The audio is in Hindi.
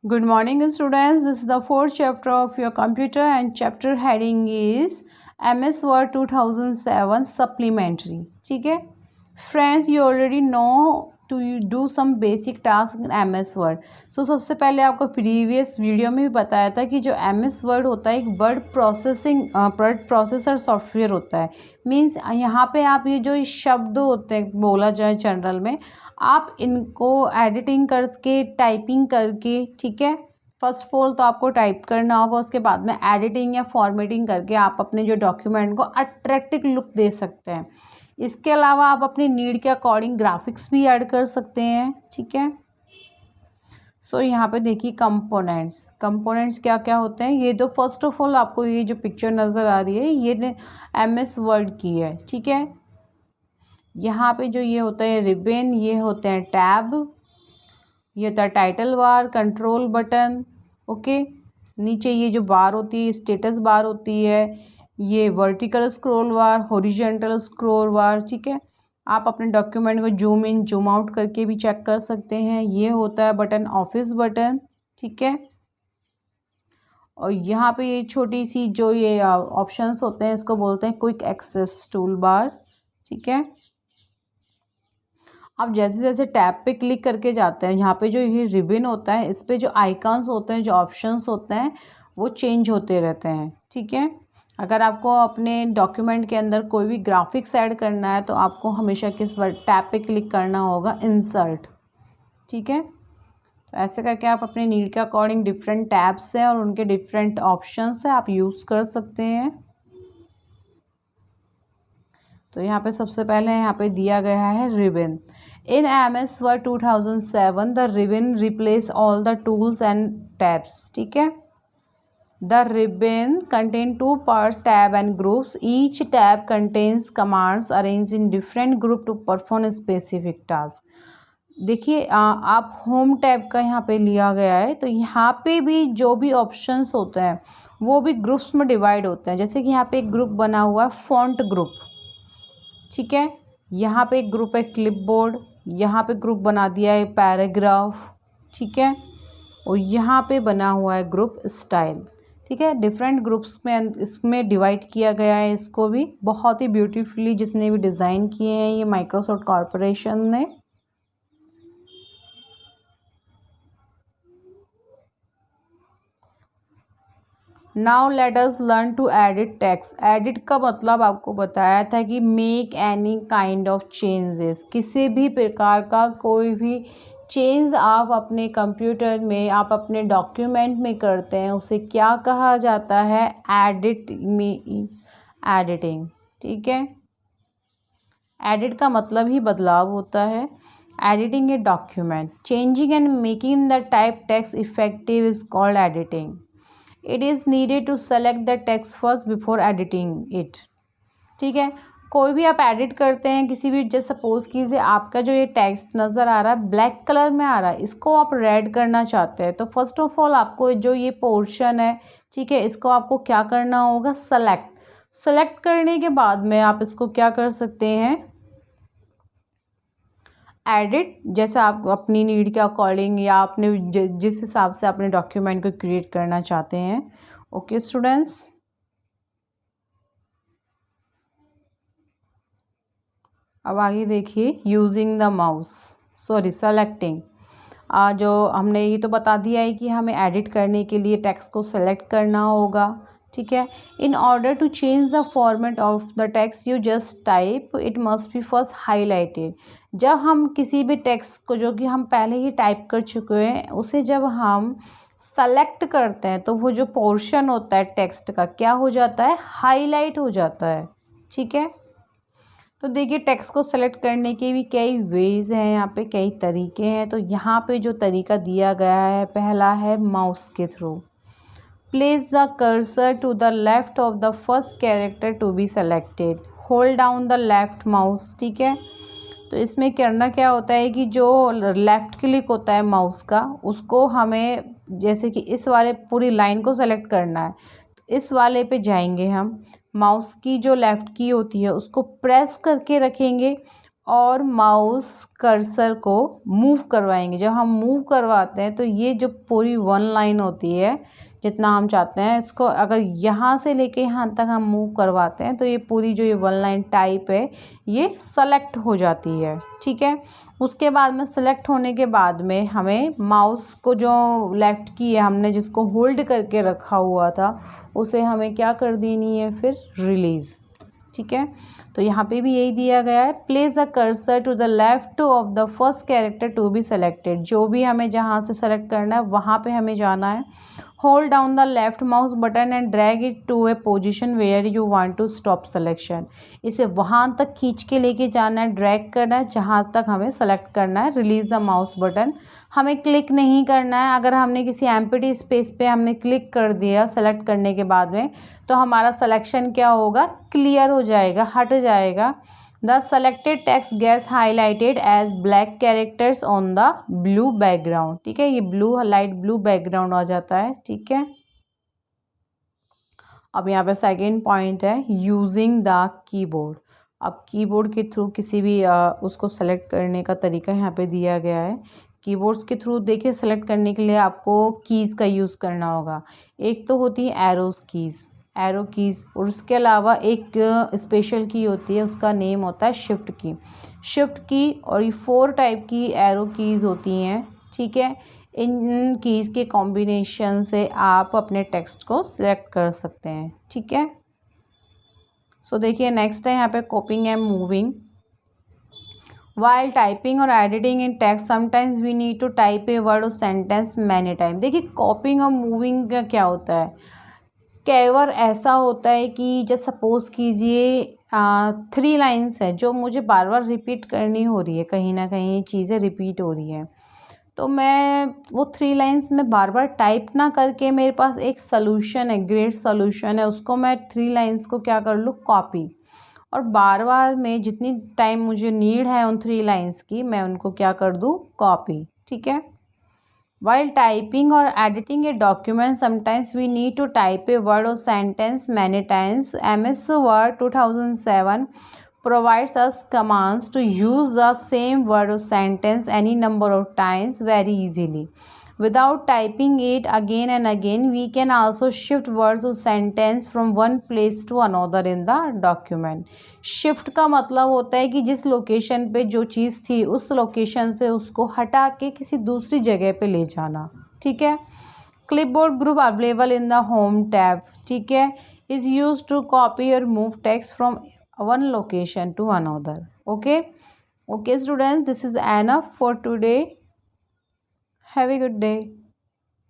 Good morning students, this is the fourth chapter of your computer and chapter heading is MS Word 2007 supplementary. ठीक है friends, you already know to do some basic task in MS Word. So सबसे पहले आपको प्रीवियस वीडियो में भी बताया था कि जो MS Word होता है एक वर्ड प्रोसेसर सॉफ्टवेयर होता है. मीन्स यहाँ पे आप ये जो शब्द होते हैं बोला जाए जनरल में, आप इनको एडिटिंग करके टाइपिंग करके, ठीक है, फर्स्ट ऑफ ऑल तो आपको टाइप करना होगा, उसके बाद में एडिटिंग या फॉर्मेटिंग करके आप अपने जो डॉक्यूमेंट को अट्रैक्टिव लुक दे सकते हैं. इसके अलावा आप अपनी नीड के अकॉर्डिंग ग्राफिक्स भी ऐड कर सकते हैं. ठीक है, सो यहाँ पे देखिए कंपोनेंट्स क्या क्या होते हैं. ये तो फर्स्ट ऑफ ऑल आपको ये जो पिक्चर नज़र आ रही है ये MS वर्ड की है. ठीक है, यहाँ पे जो ये होता है रिबन, ये होते हैं टैब, ये होता है title bar, control button. Okay, नीचे ये जो बार होती है स्टेटस बार होती है, ये वर्टिकल स्क्रॉल बार, हॉरिजॉन्टल स्क्रॉल बार. ठीक है, आप अपने डॉक्यूमेंट को जूम इन जूम आउट करके भी चेक कर सकते हैं. ये होता है बटन ऑफिस बटन. ठीक है, और यहाँ पे ये छोटी सी जो ये ऑप्शंस होते हैं इसको बोलते हैं क्विक एक्सेस टूल बार. ठीक है, आप जैसे जैसे टैब पे क्लिक करके जाते हैं, यहाँ पे जो ये रिबन होता है इस पे जो आइकन्स होते हैं, जो ऑप्शंस होते हैं वो चेंज होते रहते हैं. ठीक है, अगर आपको अपने डॉक्यूमेंट के अंदर कोई भी ग्राफिक्स ऐड करना है तो आपको हमेशा किस टैब पे क्लिक करना होगा, इंसर्ट. ठीक है, तो ऐसे करके आप अपने नीड के अकॉर्डिंग डिफरेंट टैब्स हैं और उनके डिफरेंट ऑप्शंस हैं, आप यूज़ कर सकते हैं. तो यहाँ पे सबसे पहले यहाँ पे दिया गया है ribbon. In MS Word 2007 the ribbon replace all the tools and tabs. ठीक है, the ribbon contain 2 parts, tab and groups. Each tab contains commands arrange in different group to perform specific task. देखिए आप होम टैब का यहाँ पे लिया गया है, तो यहाँ पे भी जो भी ऑप्शंस होते हैं वो भी ग्रुप्स में डिवाइड होते हैं. जैसे कि यहाँ पे एक ग्रुप बना हुआ है फॉन्ट ग्रुप. ठीक है, यहाँ पे एक ग्रुप है क्लिपबोर्ड, यहाँ पे ग्रुप बना दिया है पैराग्राफ. ठीक है, और यहाँ पे बना हुआ है ग्रुप स्टाइल. ठीक है, डिफरेंट ग्रुप्स में इसमें डिवाइड किया गया है. इसको भी बहुत ही ब्यूटीफुली जिसने भी डिज़ाइन किए हैं ये माइक्रोसॉफ्ट कॉरपोरेशन ने. Now let us learn to edit text. Edit का मतलब आपको बताया था कि make any kind of changes. किसी भी प्रकार का कोई भी चेंज आप अपने कंप्यूटर में, आप अपने डॉक्यूमेंट में करते हैं उसे क्या कहा जाता है, एडिटिंग. ठीक है, एडिट का मतलब ही बदलाव होता है. Editing a document, changing and making the type text effective is called editing. It is needed to select the text first before editing it. ठीक है, कोई भी आप एडिट करते हैं किसी भी, जैसे सपोज कीजिए आपका जो ये टेक्स्ट नज़र आ रहा है ब्लैक कलर में आ रहा है, इसको आप रेड करना चाहते हैं, तो फर्स्ट ऑफ ऑल आपको जो ये पोर्शन है, ठीक है, इसको आपको क्या करना होगा, सेलेक्ट करने के बाद में आप इसको क्या कर सकते हैं, एडिट. जैसे आप अपनी नीड के अकॉर्डिंग या अपने जिस हिसाब से अपने डॉक्यूमेंट को क्रिएट करना चाहते हैं. ओके स्टूडेंट्स, अब आगे देखिए यूजिंग द माउस, सेलेक्टिंग. जो हमने ये तो बता दिया है कि हमें एडिट करने के लिए टेक्स्ट को सेलेक्ट करना होगा. ठीक है, in order to change the format of the text you just type, it must be first highlighted. जब हम किसी भी टेक्स्ट को जो कि हम पहले ही टाइप कर चुके हैं उसे जब हम सेलेक्ट करते हैं तो वो जो पोर्शन होता है टेक्स्ट का क्या हो जाता है, हाईलाइट हो जाता है. ठीक है, तो देखिए टेक्स्ट को सेलेक्ट करने के भी कई वेज हैं, यहाँ पे कई तरीके हैं. तो यहाँ पे जो तरीका दिया गया है पहला है माउस के through. Place the cursor to the left of the first character to be selected, hold down the left mouse. ठीक है, तो इसमें करना क्या होता है कि जो लेफ़्ट क्लिक होता है माउस का उसको हमें, जैसे कि इस वाले पूरी लाइन को सेलेक्ट करना है तो इस वाले पे जाएंगे हम, माउस की जो लेफ़्ट की होती है उसको प्रेस करके रखेंगे और माउस कर्सर को मूव करवाएंगे। जब हम मूव करवाते हैं तो ये जो पूरी वन लाइन होती है, जितना हम चाहते हैं इसको अगर यहाँ से लेके यहाँ तक हम मूव करवाते हैं तो ये पूरी जो ये वन लाइन टाइप है ये सेलेक्ट हो जाती है। ठीक है, उसके बाद में सेलेक्ट होने के बाद में हमें माउस को जो लेफ़्ट की है हमने जिसको होल्ड करके रखा हुआ था उसे हमें क्या कर देनी है फिर रिलीज़। ठीक है, तो यहाँ पे भी यही दिया गया है, place the cursor to the left of the first character to be selected. जो भी हमें जहाँ से सेलेक्ट करना है वहाँ पे हमें जाना है। Hold down the left mouse button and drag it to a position where you want to stop selection. इसे वहाँ तक खींच के लेके जाना है, ड्रैग करना है जहाँ तक हमें सेलेक्ट करना है। रिलीज़ द माउस बटन, हमें क्लिक नहीं करना है। अगर हमने किसी एम्प्टी स्पेस पे हमने क्लिक कर दिया सेलेक्ट करने के बाद में तो हमारा सिलेक्शन क्या होगा, क्लियर हो जाएगा, हट जाएगा। The selected text gets highlighted as black characters on the blue background. ठीक है, ये ब्लू लाइट ब्लू बैकग्राउंड आ जाता है। ठीक है, अब यहाँ पे सेकेंड पॉइंट है यूजिंग द कीबोर्ड। अब कीबोर्ड के थ्रू किसी भी उसको सेलेक्ट करने का तरीका यहाँ पे दिया गया है। कीबोर्ड्स के थ्रू देखिए सेलेक्ट करने के लिए आपको कीज़ का यूज़ करना होगा। एक तो होती है एरोज़ कीज़, एरो कीज़, और उसके अलावा एक स्पेशल की होती है उसका नेम होता है शिफ्ट की। शिफ्ट की और ये 4 टाइप की एरो कीज़ होती हैं। ठीक है, इन कीज़ के कॉम्बिनेशन से आप अपने टेक्स्ट को सिलेक्ट कर सकते हैं। ठीक है, सो देखिए नेक्स्ट है यहाँ पे copying and moving. While typing और editing in text sometimes we need to type a word और सेंटेंस मैनी टाइम। देखिए कॉपिंग और मूविंग का क्या होता है, कई बार ऐसा होता है कि जैसे सपोज़ कीजिए 3 लाइन्स है जो मुझे बार बार रिपीट करनी हो रही है, कहीं ना कहीं चीज़ें रिपीट हो रही हैं, तो मैं वो 3 लाइन्स में बार बार टाइप ना करके मेरे पास एक सलूशन है, ग्रेट सलूशन है, उसको मैं 3 लाइन्स को क्या कर लूँ, कॉपी, और बार बार में जितनी टाइम मुझे नीड है उन 3 लाइन्स की मैं उनको क्या कर दूँ, कॉपी। ठीक है, while typing or editing a document sometimes we need to type a word or sentence many times. MS Word 2007 provides us commands to use the same word or sentence any number of times very easily without typing it again and again. We can also shift words or sentence from one place to another in the document. shift का मतलब होता है कि जिस लोकेशन पे जो चीज़ थी उस लोकेशन से उसको हटा के किसी दूसरी जगह पे ले जाना। ठीक है, clipboard group available in the home tab, ठीक है, is used to copy or move text from one location to another. Okay students, this is enough for today. Have a good day.